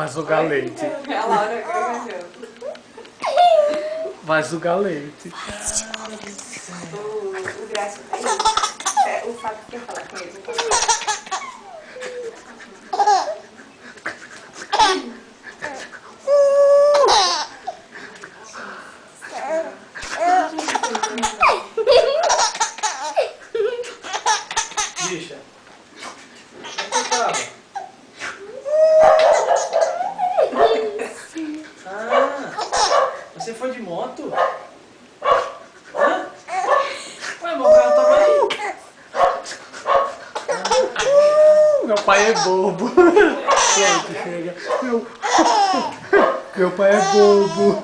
sugar leite. A Laura gaguejando. Vai sugar leite. O Graça tá aí. O Fábio quer falar com ele. Bicha. Onde você tava? Você foi de moto? Hã? Ué, meu carro tava aí. Meu pai é bobo. Gente, chega. Meu pai é bobo.